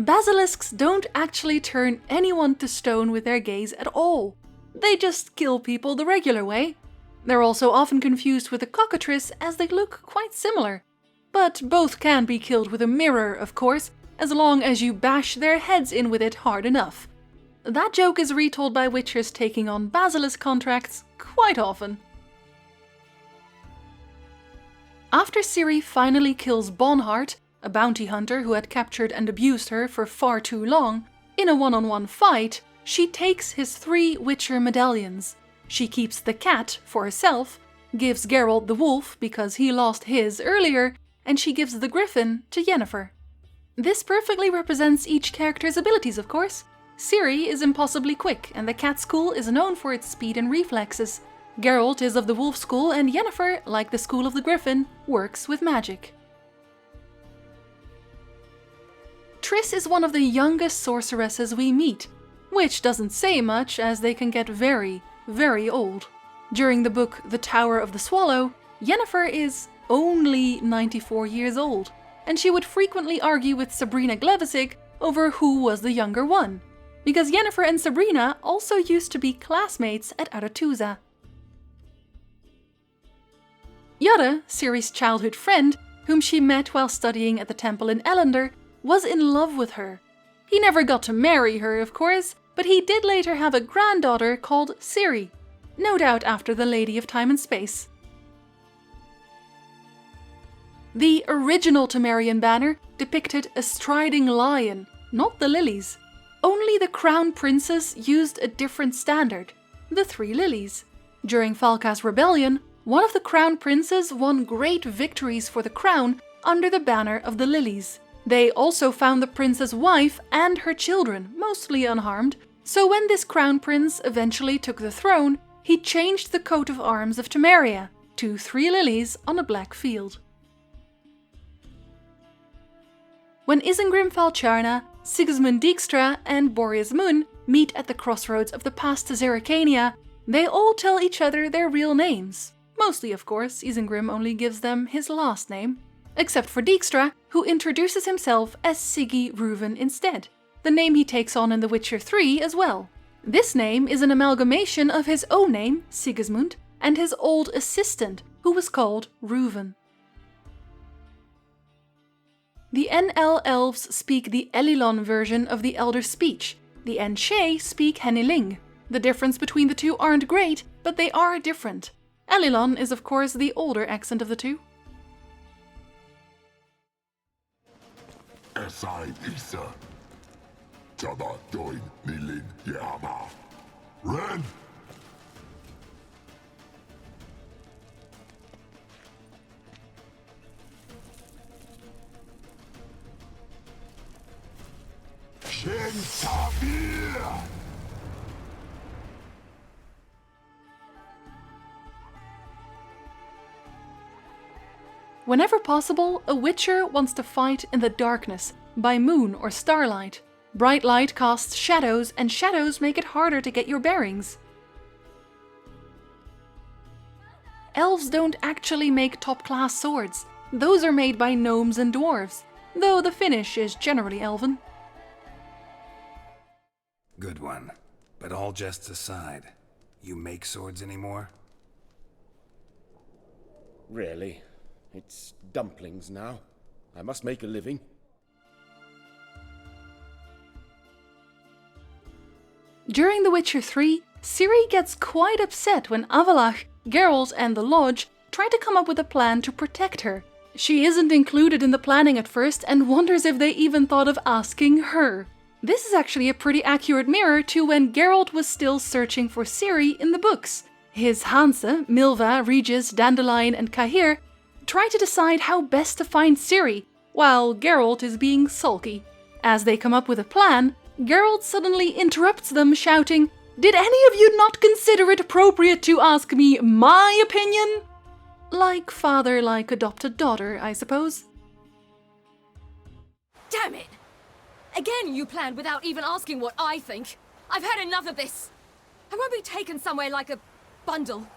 Basilisks don't actually turn anyone to stone with their gaze at all. They just kill people the regular way. They're also often confused with a cockatrice as they look quite similar. But both can be killed with a mirror, of course, as long as you bash their heads in with it hard enough. That joke is retold by witchers taking on basilisk contracts quite often. After Ciri finally kills Bonhart, a bounty hunter who had captured and abused her for far too long, in a one-on-one fight, she takes his 3 Witcher medallions. She keeps the cat for herself, gives Geralt the wolf because he lost his earlier, and she gives the griffin to Yennefer. This perfectly represents each character's abilities, of course. Ciri is impossibly quick, and the cat school is known for its speed and reflexes. Geralt is of the wolf school, and Yennefer, like the school of the griffin, works with magic. Triss is one of the youngest sorceresses we meet, which doesn't say much as they can get very, very old. During the book The Tower of the Swallow, Yennefer is only 94 years old, and she would frequently argue with Sabrina Glevissig over who was the younger one, because Yennefer and Sabrina also used to be classmates at Aretusa. Yara, Ciri's childhood friend, whom she met while studying at the temple in Ellender, was in love with her. He never got to marry her, of course, but he did later have a granddaughter called Ciri, no doubt after the Lady of Time and Space. The original Temerian banner depicted a striding lion, not the lilies. Only the crown princes used a different standard, the 3 lilies. During Falca's rebellion, one of the crown princes won great victories for the crown under the banner of the lilies. They also found the prince's wife and her children, mostly unharmed, so when this crown prince eventually took the throne, he changed the coat of arms of Temeria to 3 lilies on a black field. When Isengrim Falciarna, Sigismund Dijkstra and Boreas Mun meet at the crossroads of the pass to Zerrikania, they all tell each other their real names. Mostly, of course, Isengrim only gives them his last name. Except for Dijkstra, who introduces himself as Siggy Reuven instead, the name he takes on in The Witcher 3 as well. This name is an amalgamation of his own name, Sigismund, and his old assistant, who was called Reuven. The NL elves speak the Elilon version of the Elder Speech. The Enshe speak Henneling. The difference between the two aren't great, but they are different. Elilon is of course the older accent of the two. Esai Isa. Jaba doin nilin yama. Ren. Shen Tabir. Whenever possible, a witcher wants to fight in the darkness, by moon or starlight. Bright light casts shadows, and shadows make it harder to get your bearings. Elves don't actually make top-class swords. Those are made by gnomes and dwarves, though the finish is generally elven. Good one. But all jests aside, you make swords anymore? Really? It's dumplings now. I must make a living. During The Witcher 3, Ciri gets quite upset when Avalach, Geralt and the Lodge try to come up with a plan to protect her. She isn't included in the planning at first and wonders if they even thought of asking her. This is actually a pretty accurate mirror to when Geralt was still searching for Ciri in the books. His Hanse, Milva, Regis, Dandelion and Cahir try to decide how best to find Ciri, while Geralt is being sulky. As they come up with a plan, Geralt suddenly interrupts them, shouting, "Did any of you not consider it appropriate to ask me my opinion?" Like father, like adopted daughter, I suppose. Damn it! Again you planned without even asking what I think. I've had enough of this. I won't be taken somewhere like a bundle.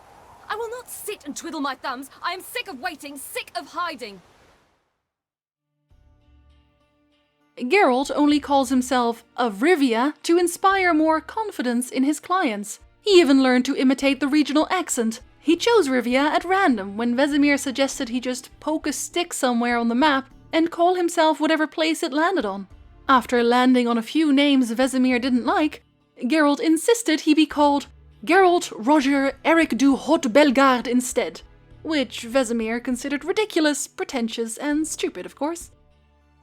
I will not sit and twiddle my thumbs. I am sick of waiting, sick of hiding. Geralt only calls himself a Rivia to inspire more confidence in his clients. He even learned to imitate the regional accent. He chose Rivia at random when Vesemir suggested he just poke a stick somewhere on the map and call himself whatever place it landed on. After landing on a few names Vesemir didn't like, Geralt insisted he be called Geralt Roger Eric du Haut Belgarde instead, which Vesemir considered ridiculous, pretentious, and stupid, of course.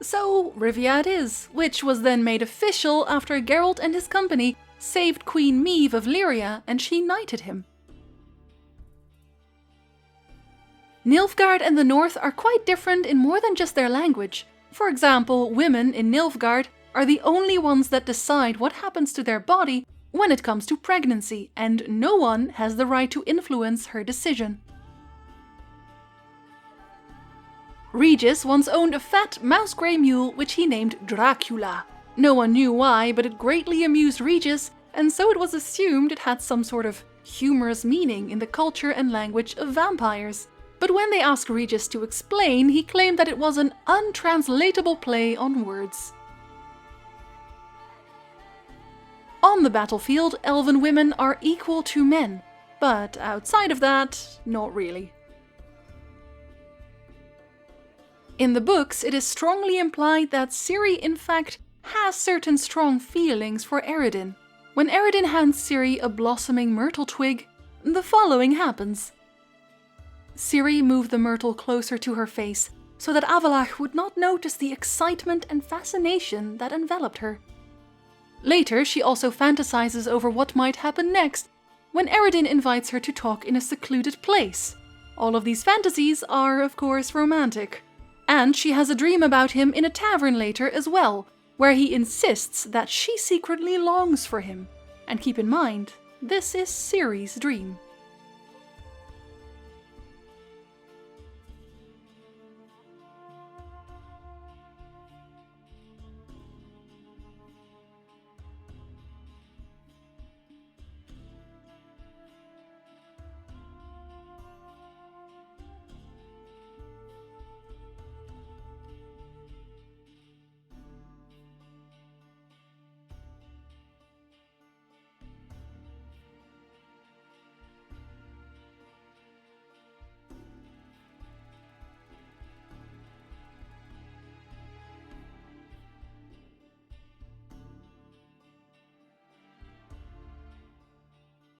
So Rivia it is, which was then made official after Geralt and his company saved Queen Meve of Lyria and she knighted him. Nilfgaard and the North are quite different in more than just their language. For example, women in Nilfgaard are the only ones that decide what happens to their body when it comes to pregnancy, and no one has the right to influence her decision. Regis once owned a fat mouse-grey mule which he named Dracula. No one knew why, but it greatly amused Regis, and so it was assumed it had some sort of humorous meaning in the culture and language of vampires. But when they asked Regis to explain, he claimed that it was an untranslatable play on words. On the battlefield, elven women are equal to men, but outside of that, not really. In the books, it is strongly implied that Ciri in fact has certain strong feelings for Eredin. When Eredin hands Ciri a blossoming myrtle twig, the following happens. Ciri moved the myrtle closer to her face so that Avalach would not notice the excitement and fascination that enveloped her. Later, she also fantasizes over what might happen next when Eredin invites her to talk in a secluded place. All of these fantasies are, of course, romantic. And she has a dream about him in a tavern later as well, where he insists that she secretly longs for him. And keep in mind, this is Ciri's dream.